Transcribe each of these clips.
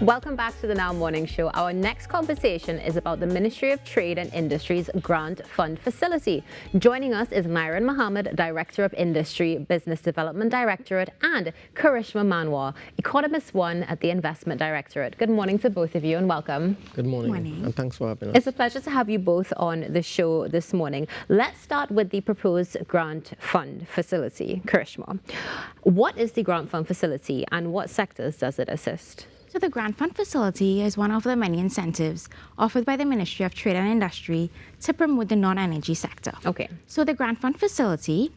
Welcome back to the Now Morning Show. Our next conversation is about the Ministry of Trade and Industry's Grant Fund Facility. Joining us is Nyron Mohammed, Director of Industry, Business Development Directorate, and Karishma Manwah, Economist I at the Investment Directorate. Good morning to both of you and welcome. Good morning. And thanks for having us. It's a pleasure to have you both on the show this morning. Let's start with the proposed Grant Fund Facility. Karishma, what is the Grant Fund Facility and what sectors does it assist? So the Grant Fund Facility is one of the many incentives offered by the Ministry of Trade and Industry to promote the non-energy sector. Okay. So the Grant Fund Facility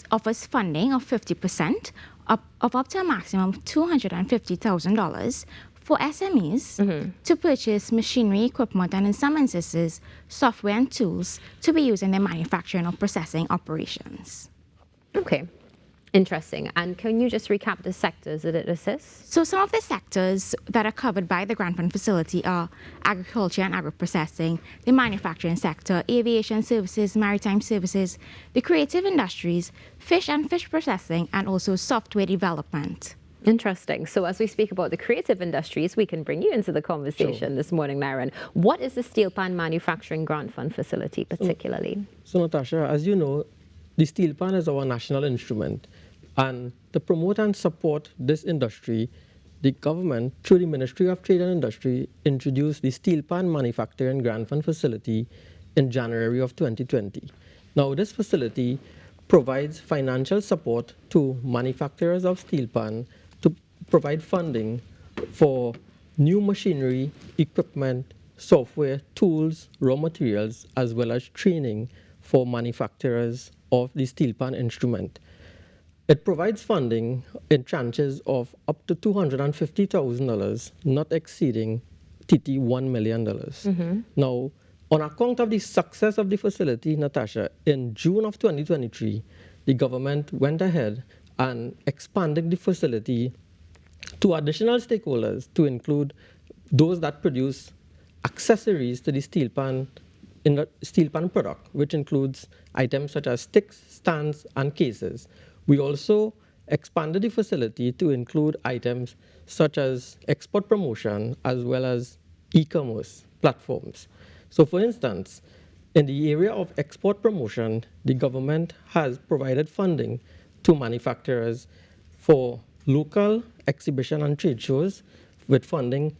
offers funding of 50% of up to a maximum of $250,000 for SMEs to purchase machinery, equipment, and in some instances, software and tools to be used in their manufacturing or processing operations. Okay. Interesting. And can you just recap the sectors that it assists? So some of the sectors that are covered by the Grant Fund Facility are agriculture and agro-processing, the manufacturing sector, aviation services, maritime services, the creative industries, fish and fish processing, and also software development. Interesting. So as we speak about the creative industries, we can bring you into the conversation this morning, Nyron. What is the Steelpan Manufacturing Grant Fund Facility particularly? So Natasha, as you know, the Steelpan is our national instrument. And to promote and support this industry, the government, through the Ministry of Trade and Industry, introduced the Steelpan Manufacturing Grant Fund Facility in January of 2020. Now, this facility provides financial support to manufacturers of steelpan to provide funding for new machinery, equipment, software, tools, raw materials, as well as training for manufacturers of the steelpan instrument. It provides funding in tranches of up to $250,000, not exceeding $1 million. Now, on account of the success of the facility, Natasha, in June of 2023, the government went ahead and expanded the facility to additional stakeholders to include those that produce accessories to the steelpan product, which includes items such as sticks, stands, and cases. We also expanded the facility to include items such as export promotion as well as e-commerce platforms. So for instance, in the area of export promotion, the government has provided funding to manufacturers for local exhibition and trade shows with funding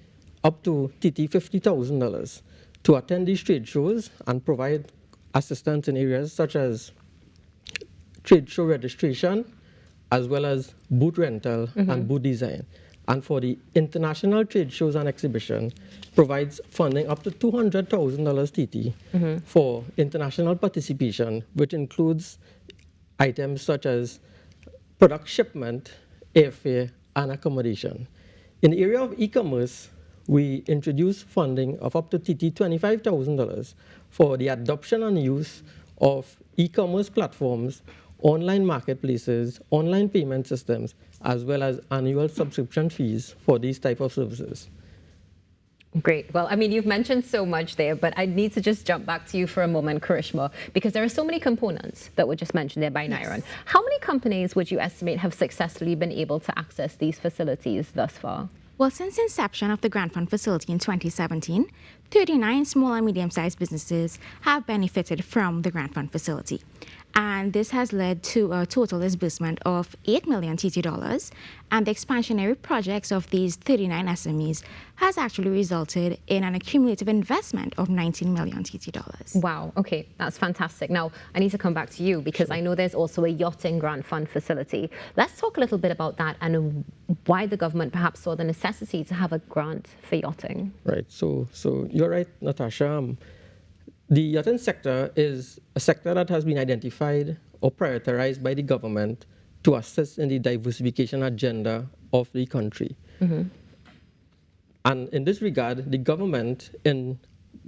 up to $50,000 to attend these trade shows and provide assistance in areas such as trade show registration, as well as booth rental and booth design. And for the international trade shows and exhibition, provides funding up to $200,000 TT for international participation, which includes items such as product shipment, airfare, and accommodation. In the area of e-commerce, we introduced funding of up to $25,000 for the adoption and use of e-commerce platforms, online marketplaces, online payment systems, as well as annual subscription fees for these type of services. Great. Well, I mean, you've mentioned so much there, but I need to just jump back to you for a moment, Karishma, because there are so many components that were just mentioned there by Nyron. How many companies would you estimate have successfully been able to access these facilities thus far? Well, since inception of the Grant Fund Facility in 2017, 39 small and medium-sized businesses have benefited from the Grant Fund Facility. And this has led to a total disbursement of $8 million TT, and the expansionary projects of these 39 SMEs has actually resulted in an accumulative investment of $19 million TT. Wow, okay, that's fantastic. Now, I need to come back to you because I know there's also a Yachting Grant Fund Facility. Let's talk a little bit about that and why the government perhaps saw the necessity to have a grant for yachting. Right, so you're right, Natasha. The yachting sector is a sector that has been identified or prioritized by the government to assist in the diversification agenda of the country. And in this regard, the government in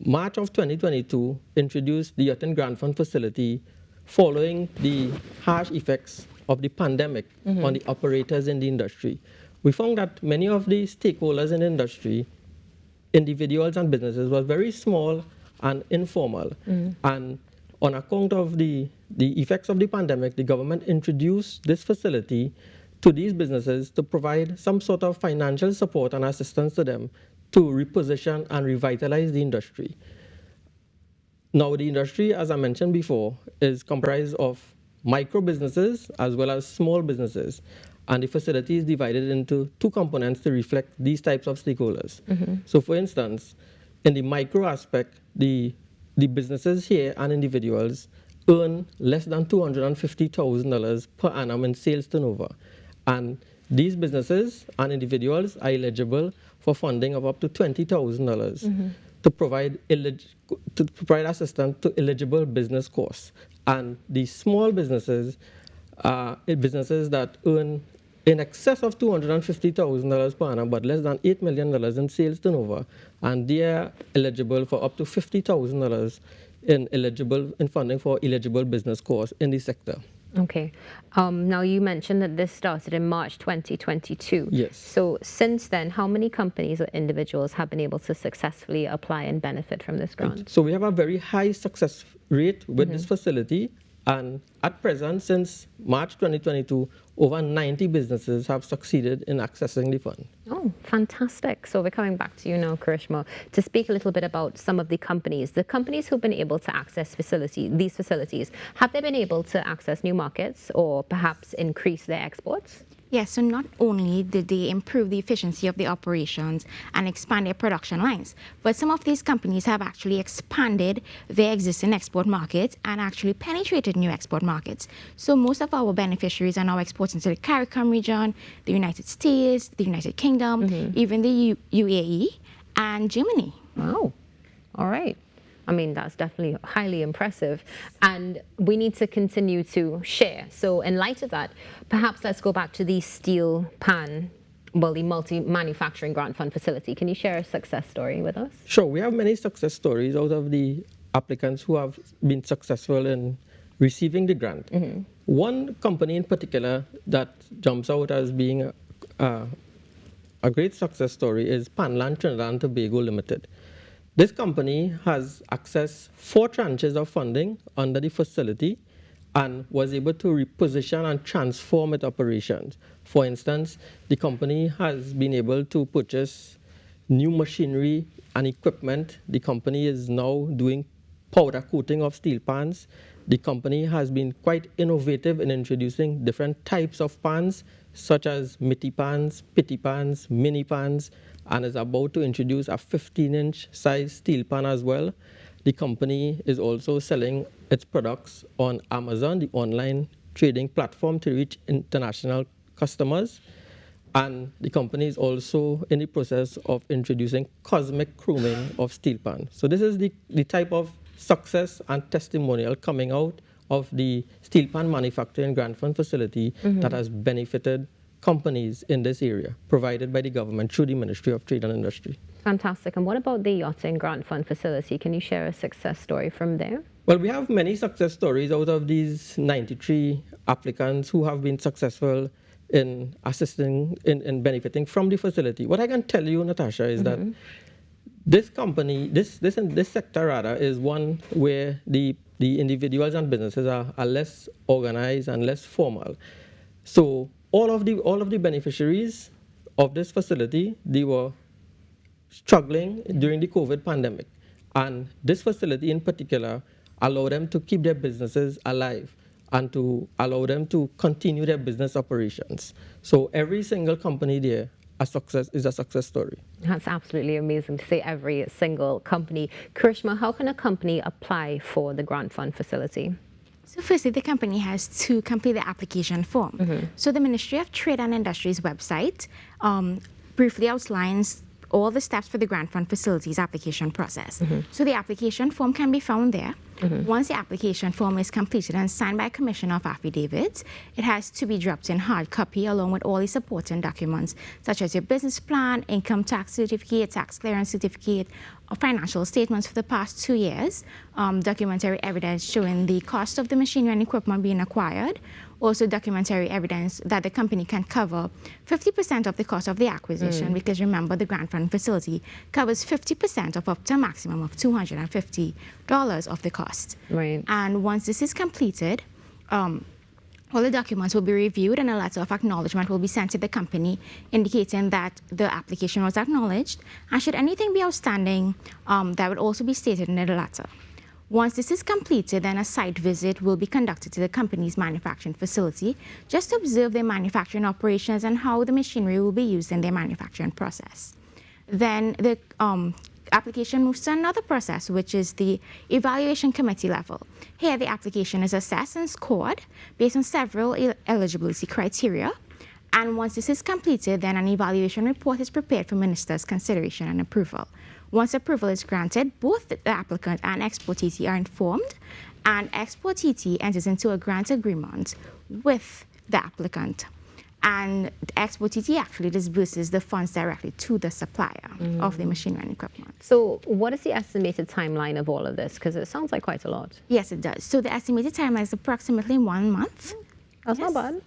March of 2022 introduced the Yachting Grant Fund Facility following the harsh effects of the pandemic on the operators in the industry. We found that many of the stakeholders in the industry, individuals and businesses, were very small and informal. And on account of the effects of the pandemic, the government introduced this facility to these businesses to provide some sort of financial support and assistance to them to reposition and revitalize the industry. Now, the industry, as I mentioned before, is comprised of micro businesses as well as small businesses. And the facility is divided into two components to reflect these types of stakeholders. So, for instance, in the micro aspect, the businesses here and individuals earn less than $250,000 per annum in sales turnover. And these businesses and individuals are eligible for funding of up to $20,000 to provide assistance to eligible business costs. And the small businesses are businesses that earn in excess of $250,000 per annum, but less than $8 million in sales turnover, and they are eligible for up to $50,000 in funding for eligible business costs in the sector. Okay. Now, you mentioned that this started in March 2022. Yes. So since then, how many companies or individuals have been able to successfully apply and benefit from this grant? So we have a very high success rate with this facility. And at present, since March 2022, over 90 businesses have succeeded in accessing the fund. Oh, fantastic. So we're coming back to you now, Karishma, to speak a little bit about some of the companies who've been able to access these facilities. Have they been able to access new markets or perhaps increase their exports? Yes, so not only did they improve the efficiency of the operations and expand their production lines, but some of these companies have actually expanded their existing export markets and actually penetrated new export markets. So most of our beneficiaries are now exporting to the CARICOM region, the United States, the United Kingdom, even the UAE and Germany. Wow. All right. I mean, that's definitely highly impressive. And we need to continue to share. So in light of that, perhaps let's go back to the Steelpan, the multi-manufacturing grant fund facility. Can you share a success story with us? Sure. We have many success stories out of the applicants who have been successful in receiving the grant. One company in particular that jumps out as being a great success story is Panland Trinidad and Tobago Limited. This company has accessed 4 tranches of funding under the facility and was able to reposition and transform its operations. For instance, the company has been able to purchase new machinery and equipment. The company is now doing powder coating of steel pans. The company has been quite innovative in introducing different types of pans, such as mitty pans, pitty pans, mini pans, and is about to introduce a 15-inch size steel pan as well. The company is also selling its products on Amazon, the online trading platform, to reach international customers. And the company is also in the process of introducing cosmic chroming of steel pan. So this is the type of success and testimonial coming out of the steel pan manufacturing grant fund facility that has benefited companies in this area, provided by the government through the Ministry of Trade and Industry. Fantastic. And what about the Yachting Grant Fund facility? Can you share a success story from there? Well, we have many success stories out of these 93 applicants who have been successful in assisting, in benefiting from the facility. What I can tell you, Natasha, is that this company, this sector rather, is one where the individuals and businesses are less organized and less formal. So all of the beneficiaries of this facility, they were struggling during the COVID pandemic. And this facility in particular allowed them to keep their businesses alive and to allow them to continue their business operations. So every single company there is a success story. That's absolutely amazing to say, every single company. Karishma, how can a company apply for the grant fund facility? So firstly, the company has to complete the application form. So the Ministry of Trade and Industry's website briefly outlines all the steps for the grant fund facilities application process. So the application form can be found there. Once the application form is completed and signed by a commissioner of affidavits, it has to be dropped in hard copy along with all the supporting documents, such as your business plan, income tax certificate, tax clearance certificate, or financial statements for the past 2 years, documentary evidence showing the cost of the machinery and equipment being acquired, also documentary evidence that the company can cover 50% of the cost of the acquisition, because remember, the grant fund facility covers 50% of up to a maximum of $250 of the cost. Right. And once this is completed, All the documents will be reviewed and a letter of acknowledgement will be sent to the company indicating that the application was acknowledged, and should anything be outstanding, that would also be stated in the letter. Once this is completed, then a site visit will be conducted to the company's manufacturing facility just to observe their manufacturing operations and how the machinery will be used in their manufacturing process. Then the application moves to another process, which is the evaluation committee level. Here, the application is assessed and scored based on several eligibility criteria. And once this is completed, then an evaluation report is prepared for minister's consideration and approval. Once approval is granted, both the applicant and Export TT are informed, and Export TT enters into a grant agreement with the applicant. And Export TT actually disburses the funds directly to the supplier of the machinery and equipment. So what is the estimated timeline of all of this? Because it sounds like quite a lot. Yes, it does. So the estimated timeline is approximately 1 month. That's not bad.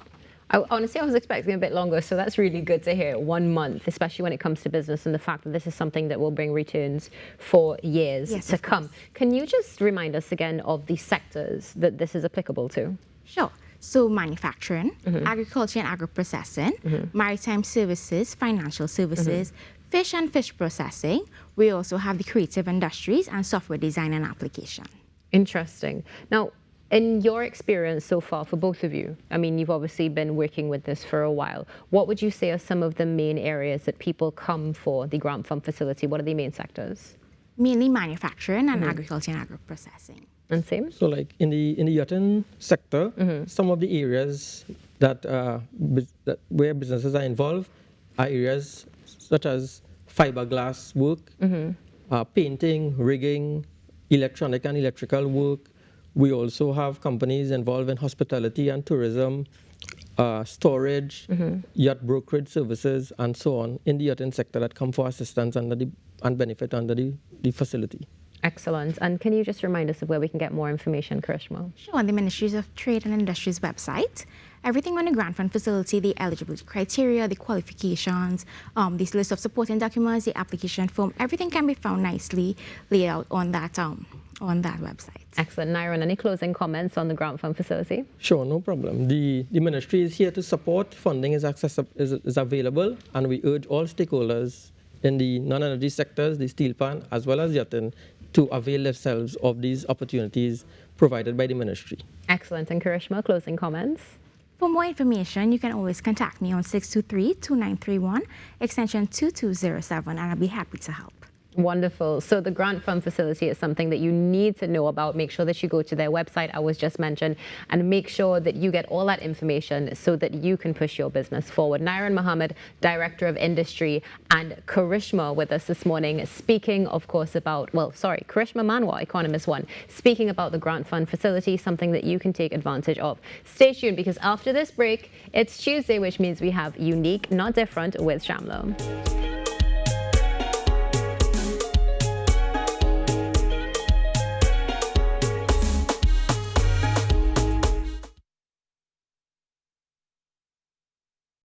Honestly, I was expecting a bit longer, so that's really good to hear. 1 month, especially when it comes to business and the fact that this is something that will bring returns for years to come. Can you just remind us again of the sectors that this is applicable to? Sure. So manufacturing, agriculture and agro-processing, maritime services, financial services, fish and fish processing. We also have the creative industries and software design and application. Interesting. Now, in your experience so far, for both of you, I mean, you've obviously been working with this for a while. What would you say are some of the main areas that people come for the grant fund facility? What are the main sectors? Mainly manufacturing and agriculture and agro-processing. And same? So like in the yachting sector, some of the areas that, where businesses are involved are areas such as fiberglass work, painting, rigging, electronic and electrical work. We also have companies involved in hospitality and tourism, storage, yacht brokerage services, and so on in the yachting sector that come for assistance and benefit under the facility. Excellent. And can you just remind us of where we can get more information, Karishma? Sure, on the Ministries of Trade and Industries website. Everything on the grant fund facility, the eligibility criteria, the qualifications, this list of supporting documents, the application form, everything can be found nicely laid out on that website. Excellent. Nyron, any closing comments on the grant fund facility? Sure, no problem. The ministry is here to support. Funding is available, and we urge all stakeholders in the non-energy sectors, the Steelpan, as well as yachting, to avail themselves of these opportunities provided by the ministry. Excellent. And Karishma, closing comments? For more information, you can always contact me on 623-2931, extension 2207, and I'll be happy to help. Wonderful. So the grant fund facility is something that you need to know about. Make sure that you go to their website, I was just mentioned, and make sure that you get all that information so that you can push your business forward. Nyron Mohammed, Director of Industry, and Karishma with us this morning, speaking, of course, about, Karishma Manwah, Economist I, speaking about the grant fund facility, something that you can take advantage of. Stay tuned, because after this break, it's Tuesday, which means we have Unique, Not Different with Shamlo.